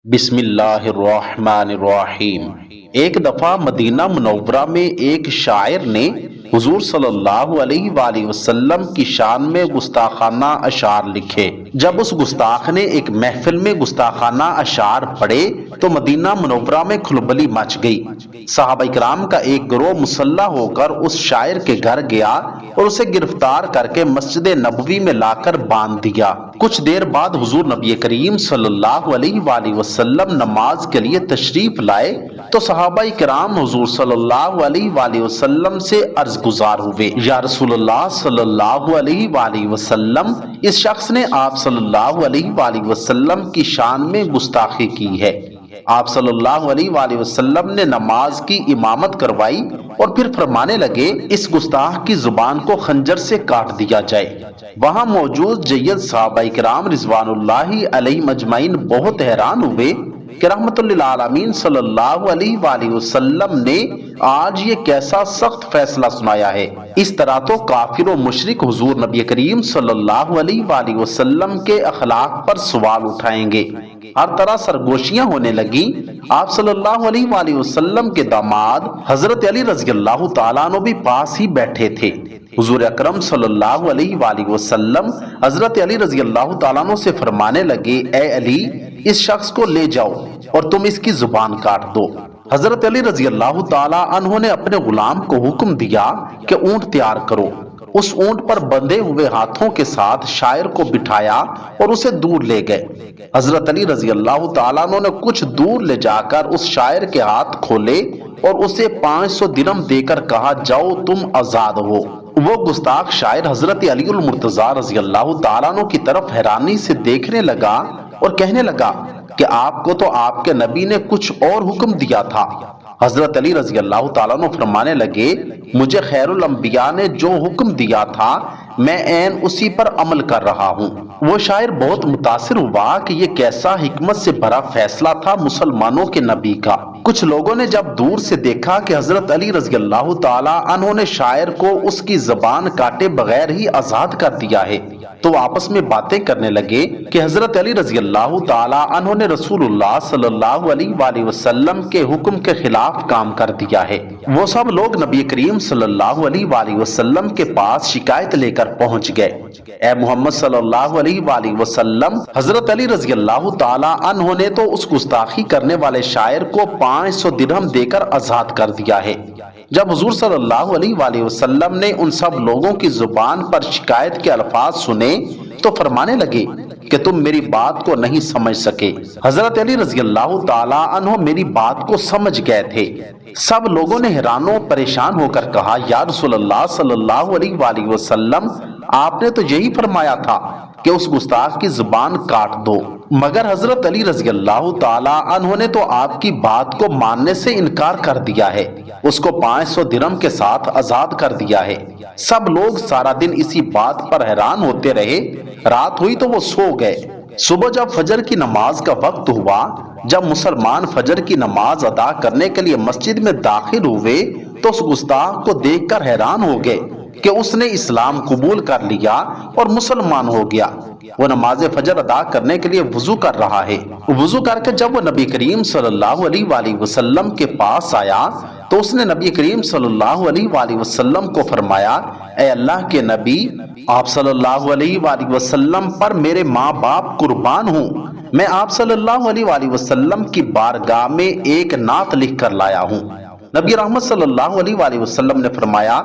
بسم اللہ الرحمن الرحیم۔ ایک دفعہ مدینہ منورہ میں ایک شاعر نے حضور صلی اللہ علیہ وآلہ وسلم کی شان میں گستاخانہ اشعار لکھے۔ جب اس گستاخ نے ایک محفل میں گستاخانہ اشعار پڑھے تو مدینہ منورہ میں کھلبلی مچ گئی۔ صحابہ کرام کا ایک گروہ مسلح ہو کر اس شاعر کے گھر گیا اور اسے گرفتار کر کے مسجد نبوی میں لا کر باندھ دیا۔ کچھ دیر بعد حضور نبی کریم صلی اللہ علیہ وآلہ وسلم نماز کے لیے تشریف لائے تو صحابہ کرام حضور صلی اللہ علیہ وآلہ وسلم سے عرض گزار ہوئے، یا رسول اللہ صلی اللہ علیہ وآلہ وسلم، اس شخص نے آپ صلی اللہ علیہ وآلہ وسلم کی شان میں گستاخی کی ہے۔ آپ صلی اللہ علیہ وآلہ وسلم نے نماز کی امامت کروائی اور پھر فرمانے لگے، اس گستاخ کی زبان کو خنجر سے کاٹ دیا جائے۔ وہاں موجود جید صحابہ کرام رضوان اللہ علیہ مجمعین بہت حیران ہوئے کہ رحمت للعالمین صلی اللہ علیہ وآلہ وسلم نے آج یہ کیسا سخت فیصلہ سنایا ہے۔ اس طرح تو کافر و مشرک حضور نبی کریم صلی اللہ علیہ وآلہ وسلم کے اخلاق پر سوال اٹھائیں گے۔ ہر طرح سرگوشیاں ہونے لگی۔ آپ صلی اللہ علیہ وآلہ وسلم کے داماد حضرت علی رضی اللہ تعالیٰ عنہ بھی پاس ہی بیٹھے تھے۔ حضور اکرم صلی اللہ علیہ وآلہ وسلم حضرت علی رضی اللہ تعالیٰ عنہ سے فرمانے لگے، اے علی، اس شخص کو لے جاؤ اور تم اس کی زبان کاٹ دو۔ حضرت علی رضی اللہ تعالیٰ عنہ نے اپنے غلام کو حکم دیا کہ اونٹ تیار کرو۔ اس اونٹ پر بندھے ہوئے ہاتھوں کے ساتھ شاعر کو بٹھایا اور اسے دور لے گئے۔ حضرت علی رضی اللہ تعالیٰ عنہ نے کچھ دور لے جا کر اس شاعر کے ہاتھ کھولے اور اسے 500 درہم دے کر کہا، جاؤ تم آزاد ہو۔ وہ گستاخ شاعر حضرت علی المرتضیٰ رضی اللہ تعالیٰ عنہ کی طرف حیرانی سے دیکھنے لگا اور کہنے لگا کہ آپ کو تو آپ کے نبی نے کچھ اور حکم دیا تھا۔ حضرت علی رضی اللہ تعالیٰ عنہ فرمانے لگے، مجھے خیر الانبیاء نے جو حکم دیا تھا میں عین اسی پر عمل کر رہا ہوں۔ وہ شاعر بہت متاثر ہوا کہ یہ کیسا حکمت سے بھرا فیصلہ تھا مسلمانوں کے نبی کا۔ کچھ لوگوں نے جب دور سے دیکھا کہ حضرت علی رضی اللہ تعالیٰ عنہ نے شاعر کو اس کی زبان کاٹے بغیر ہی آزاد کر دیا ہے تو آپس میں باتیں کرنے لگے کہ حضرت علی رضی اللہ تعالیٰ عنہ نے رسول اللہ صلی اللہ علیہ وآلہ وسلم کے حکم کے خلاف کام کر دیا ہے۔ وہ سب لوگ نبی کریم صلی اللہ علیہ وآلہ وسلم کے پاس شکایت لے کر پہنچ گئے، اے محمد صلی اللہ علیہ وآلہ وسلم، حضرت علی رضی اللہ تعالیٰ عنہ نے تو اس گستاخی کرنے والے شاعر کو 500 درہم دے کر آزاد کر دیا ہے۔ جب حضور صلی اللہ علیہ وآلہ وسلم نے ان سب لوگوں کی زبان پر شکایت کے الفاظ سنے تو فرمانے لگے کہ تم میری بات کو نہیں سمجھ سکے۔ حضرت علی رضی اللہ تعالیٰ عنہ میری بات کو سمجھ گئے تھے۔ سب لوگوں نے حیران و پریشان ہو کر کہا، یا رسول اللہ صلی اللہ علیہ وآلہ وسلم، آپ نے تو یہی فرمایا تھا کہ اس گستاخ کی زبان کاٹ دو، مگر حضرت علی رضی اللہ تعالیٰ عنہ نے تو آپ کی بات کو ماننے سے انکار کر دیا ہے، اس کو 500 درہم کے ساتھ آزاد کر دیا ہے۔ سب لوگ سارا دن اسی بات پر حیران ہوتے رہے۔ رات ہوئی تو وہ سو گئے۔ صبح جب فجر کی نماز کا وقت ہوا، جب مسلمان فجر کی نماز ادا کرنے کے لیے مسجد میں داخل ہوئے تو اس گستاخ کو دیکھ کر حیران ہو گئے کہ اس نے اسلام قبول کر لیا اور مسلمان ہو گیا۔ وہ نماز فجر ادا کرنے کے لیے وضو کر رہا ہے۔ وضو کر کے جب وہ نبی کریم صلی اللہ علیہ وآلہ وسلم کے پاس آیا تو اس نے نبی کریم صلی اللہ علیہ وآلہ وسلم کو فرمایا، اے اللہ کے نبی، آپ صلی اللہ علیہ وآلہ وسلم پر میرے ماں باپ قربان ہوں، میں آپ صلی اللہ علیہ وآلہ وسلم کی بارگاہ میں ایک نعت لکھ کر لایا ہوں۔ نبی رحمت صلی اللہ علیہ وآلہ وسلم نے فرمایا،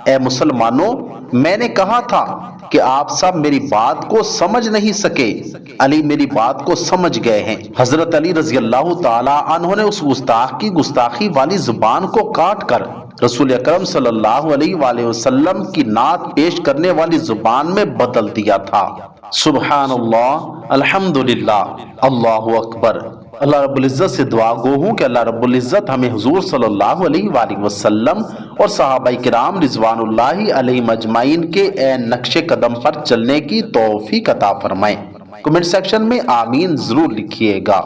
اے مسلمانوں، میں نے کہا تھا کہ آپ سب میری بات کو سمجھ نہیں سکے، علی میری بات کو سمجھ گئے ہیں۔ حضرت علی رضی اللہ تعالیٰ عنہ نے اس گستاخ کی گستاخی والی زبان کو کاٹ کر رسول اکرم صلی اللہ علیہ وآلہ وسلم کی نعت پیش کرنے والی زبان میں بدل دیا تھا۔ سبحان اللہ، الحمدللہ، اللہ اکبر۔ اللہ رب العزت سے دعا گو ہوں کہ اللہ رب العزت ہمیں حضور صلی اللہ علیہ وآلہ وسلم اور صحابہ کرام رضوان اللہ علیہ مجمعین کے عین نقش قدم پر چلنے کی توفیق عطا فرمائے۔ کمنٹ سیکشن میں آمین ضرور لکھیے گا۔